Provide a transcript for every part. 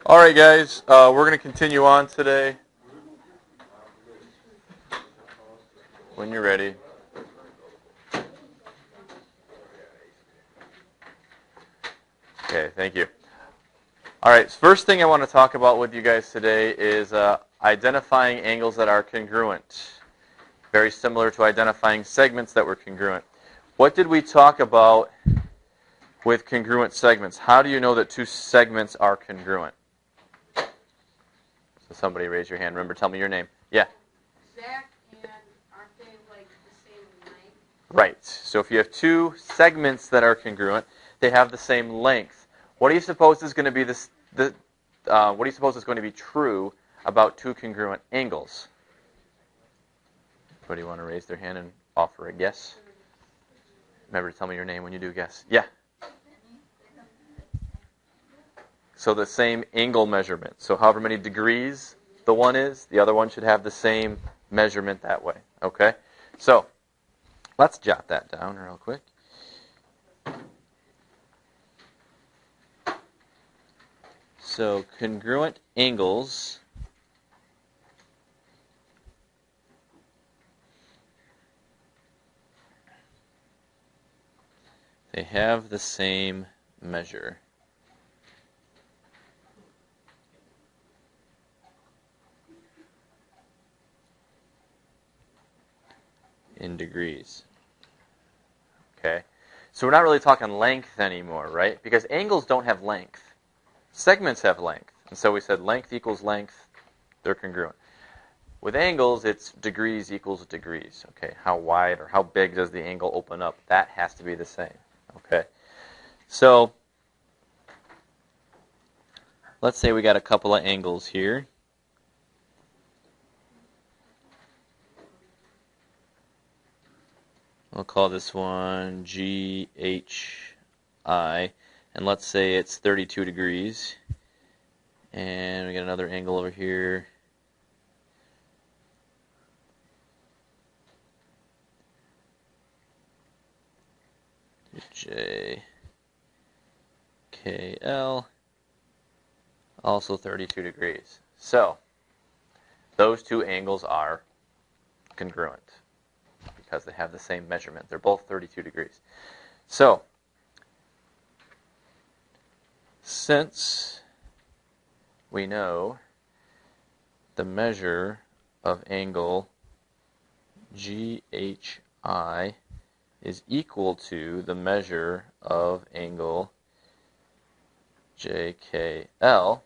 All right, guys, we're going to continue on today. When you're ready. Okay, thank you. All right, first thing I want to talk about with you guys today is identifying angles that are congruent. Very similar to identifying segments that were congruent. What did we talk about with congruent segments? How do you know that two segments are congruent? So somebody raise your hand. Remember, tell me your name. Yeah. Zach, and aren't they like the same length? Right. So if you have two segments that are congruent, they have the same length. What do you suppose is going to be what do you suppose is going to be true about two congruent angles? Anybody want to raise their hand and offer a guess? Remember to tell me your name when you do guess. Yeah. So the same angle measurement. So however many degrees the one is, the other one should have the same measurement that way. Okay? So let's jot that down real quick. So congruent angles they have the same measure. In degrees. Okay? So we're not really talking length anymore, right? Because angles don't have length. Segments have length. And so we said length equals length. They're congruent. With angles, it's degrees equals degrees. Okay? How wide or how big does the angle open up? That has to be the same. Okay? So let's say we got a couple of angles here. We'll call this one GHI. And let's say it's 32 degrees. And we got another angle over here. JKL. Also 32 degrees. So, those two angles are congruent because they have the same measurement. They're both 32 degrees. So, since we know the measure of angle GHI is equal to the measure of angle JKL,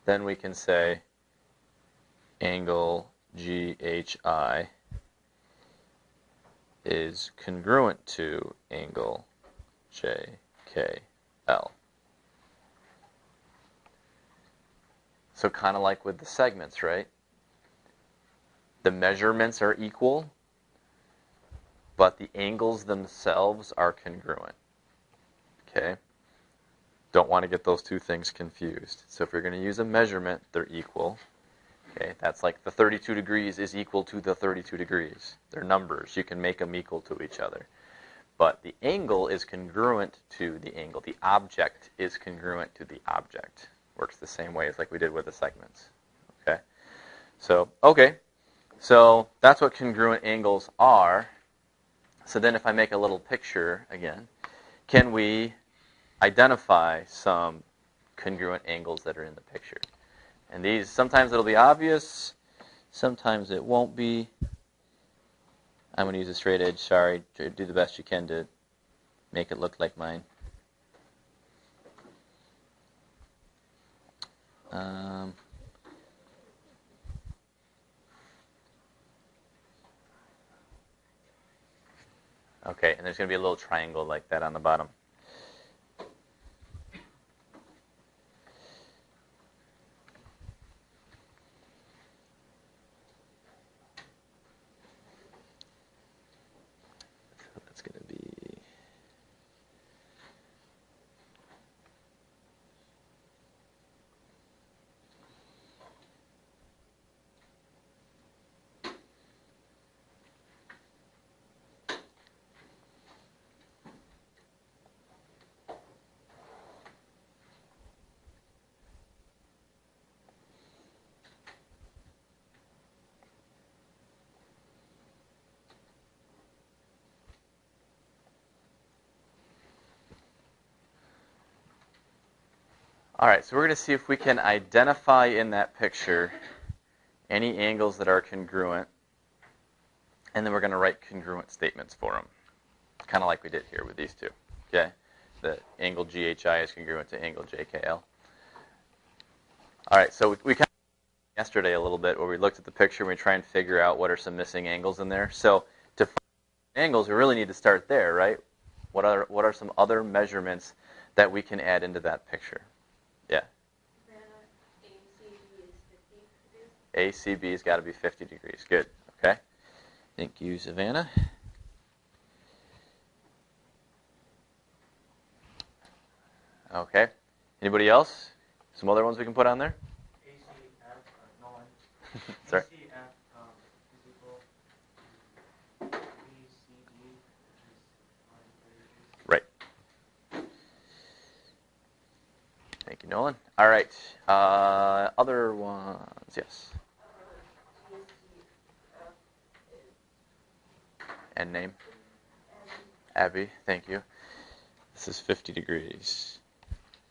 then we can say angle GHI is congruent to angle JKL. So kind of like with the segments, right? The measurements are equal, but the angles themselves are congruent. Okay? Don't want to get those two things confused. So if you're going to use a measurement, they're equal. Okay, that's like the 32 degrees is equal to the 32 degrees. They're numbers. You can make them equal to each other. But the angle is congruent to the angle. The object is congruent to the object. Works the same way as like we did with the segments. Okay? So that's what congruent angles are. So then if I make a little picture again, can we identify some congruent angles that are in the picture? And these, sometimes it'll be obvious, sometimes it won't be. I'm going to use a straight edge, sorry. Do the best you can to make it look like mine. Okay, and there's going to be a little triangle like that on the bottom. So that's going to be... All right, so we're going to see if we can identify in that picture any angles that are congruent, and then we're going to write congruent statements for them, kind of like we did here with these two. Okay, the angle GHI is congruent to angle JKL. All right, so we kind of yesterday a little bit where we looked at the picture and we try and figure out what are some missing angles in there. So to find angles, we really need to start there, right? What are some other measurements that we can add into that picture? Yeah. ACB's got to be 50 degrees. Good. Okay. Thank you, Savannah. Okay. Anybody else? Some other ones we can put on there? ACF, no. Sorry. ACF is equal to BCD, Right. Thank you, Nolan. All right. Other ones, yes. And name? Abby. Thank you. This is 50 degrees.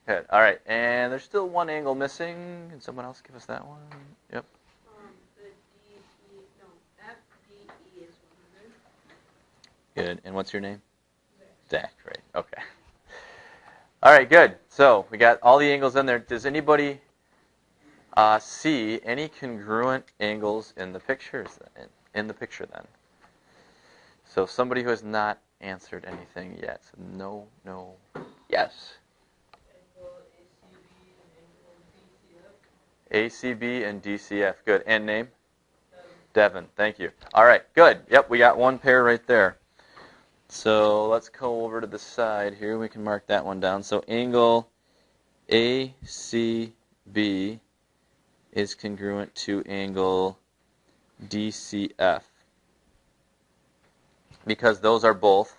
Good. All right. And there's still one angle missing. Can someone else give us that one? Yep. The DE, no, FDE is 100. Good. And what's your name? Zach. Right. Okay. All right. Good. So we got all the angles in there. Does anybody see any congruent angles in the pictures? In the picture, then. So somebody who has not answered anything yet. So no, no, yes. ACB and DCF. Good. And name? Devin. Thank you. All right. Good. Yep, we got one pair right there. So let's go over to the side here. We can mark that one down. So angle ACB is congruent to angle DCF because those are both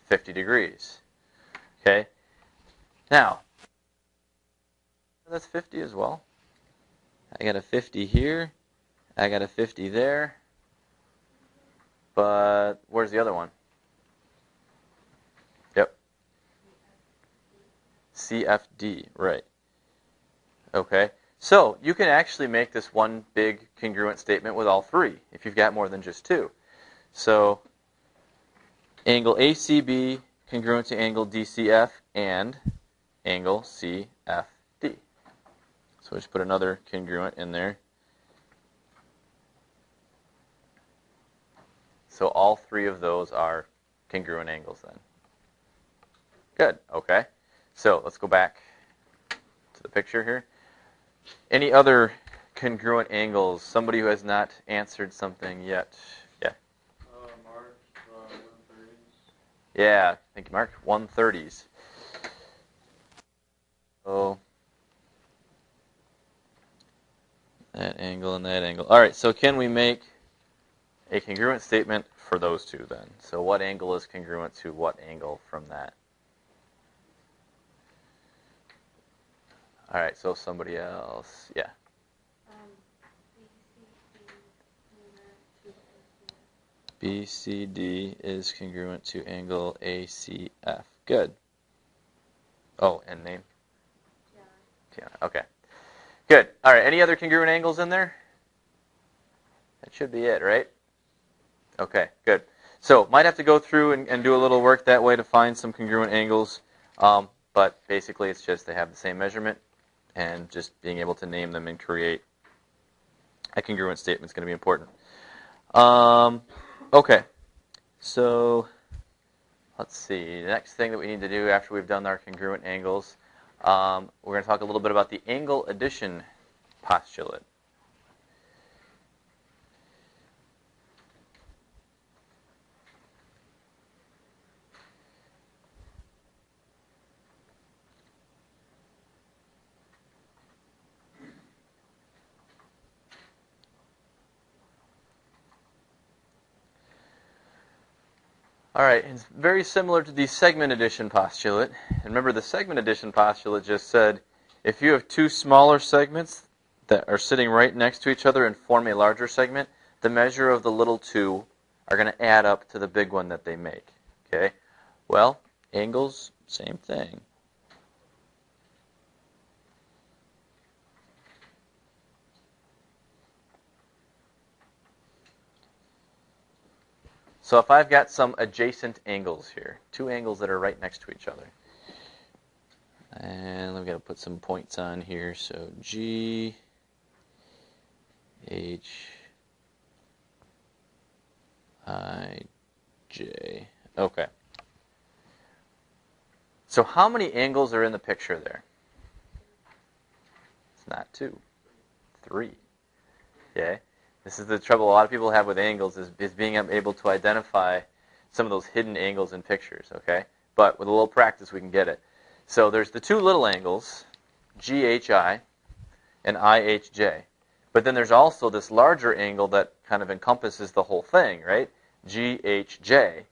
50 degrees. Okay? Now, that's 50 as well. I got a 50 here. I got a 50 there. But where's the other one? Yep. CFD, right. Okay. So you can actually make this one big congruent statement with all three if you've got more than just two. So angle ACB congruent to angle DCF and angle CFD. So just put another congruent in there. So all three of those are congruent angles then. Good. Okay. So let's go back to the picture here. Any other congruent angles? Somebody who has not answered something yet. Yeah. Mark, 130s. Yeah. Thank you, Mark. 130s. So that angle and that angle. All right. So can we make a congruent statement for those two then? So what angle is congruent to what angle from that? All right, so somebody else, yeah. BCD is congruent to angle ACF. Good. Oh, and name? Tiana. Okay. Good. All right, any other congruent angles in there? That should be it, right? Okay, good. So might have to go through and do a little work that way to find some congruent angles, but basically it's just they have the same measurement, and just being able to name them and create a congruent statement is going to be important. Okay, so let's see. The next thing that we need to do after we've done our congruent angles, we're going to talk a little bit about the angle addition postulate. All right, it's very similar to the segment addition postulate. And remember, the segment addition postulate just said if you have two smaller segments that are sitting right next to each other and form a larger segment, the measure of the little two are going to add up to the big one that they make. Okay? Well, angles, same thing. So if I've got some adjacent angles here, two angles that are right next to each other, and we've got to put some points on here. So G, H, I, J. Okay. So how many angles are in the picture there? It's not two. 3. Okay? This is the trouble a lot of people have with angles is being able to identify some of those hidden angles in pictures, okay? But with a little practice we can get it. So there's the two little angles, GHI and IHJ. But then there's also this larger angle that kind of encompasses the whole thing, right? GHJ.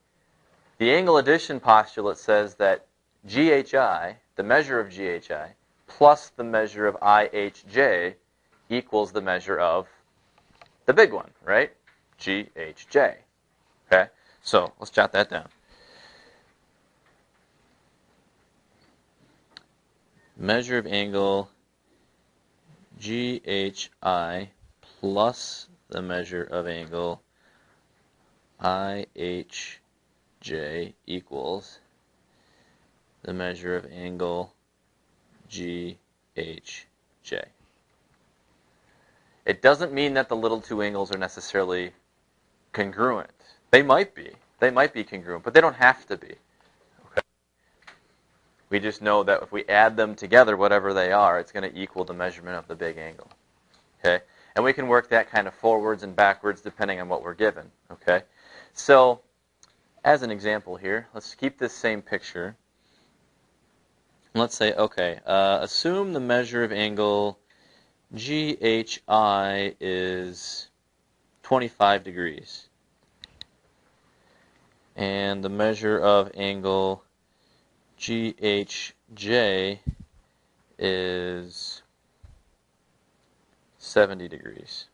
The angle addition postulate says that GHI, the measure of GHI, plus the measure of IHJ equals the measure of the big one, right? GHJ. Okay? So let's jot that down. Measure of angle GHI plus the measure of angle IHJ equals the measure of angle GHJ. It doesn't mean that the little two angles are necessarily congruent. They might be. They might be congruent, but they don't have to be. Okay? We just know that if we add them together, whatever they are, it's going to equal the measurement of the big angle. Okay? And we can work that kind of forwards and backwards depending on what we're given. Okay? So, as an example here, let's keep this same picture. Let's say, okay, assume the measure of angle GHI is 25 degrees. And the measure of angle GHJ is 70 degrees.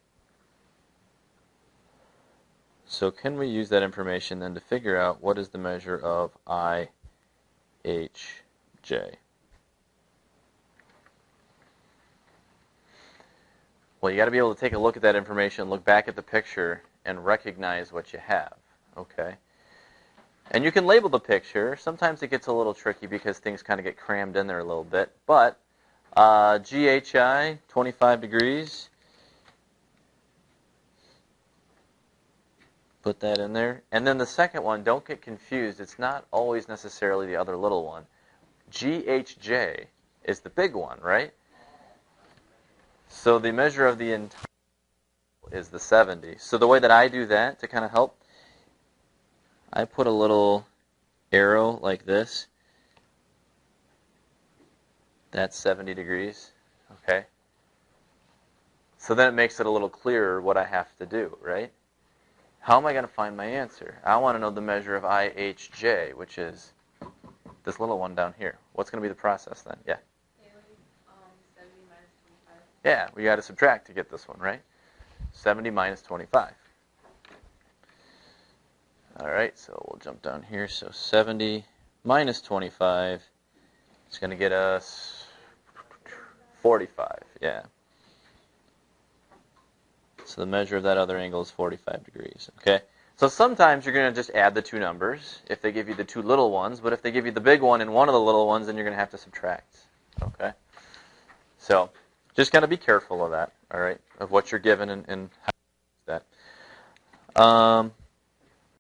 So can we use that information then to figure out what is the measure of IHJ? Well, you got to be able to take a look at that information, look back at the picture, and recognize what you have. Okay? And you can label the picture. Sometimes it gets a little tricky because things kind of get crammed in there a little bit. But GHI, 25 degrees. Put that in there. And then the second one, don't get confused. It's not always necessarily the other little one. GHJ is the big one, right? So the measure of the entire is the 70. So the way that I do that to kind of help, I put a little arrow like this. That's 70 degrees. Okay? So then it makes it a little clearer what I have to do, right? How am I going to find my answer? I want to know the measure of IHJ, which is this little one down here. What's going to be the process then? Yeah. 70 minus 25. Yeah, we got to subtract to get this one, right? 70 minus 25. All right, so we'll jump down here. So 70 minus 25 is going to get us 45. Yeah. So the measure of that other angle is 45 degrees. Okay. So sometimes you're going to just add the two numbers if they give you the two little ones, but if they give you the big one and one of the little ones, then you're going to have to subtract. Okay. So just got to be careful of that. All right, of what you're given and how to use that.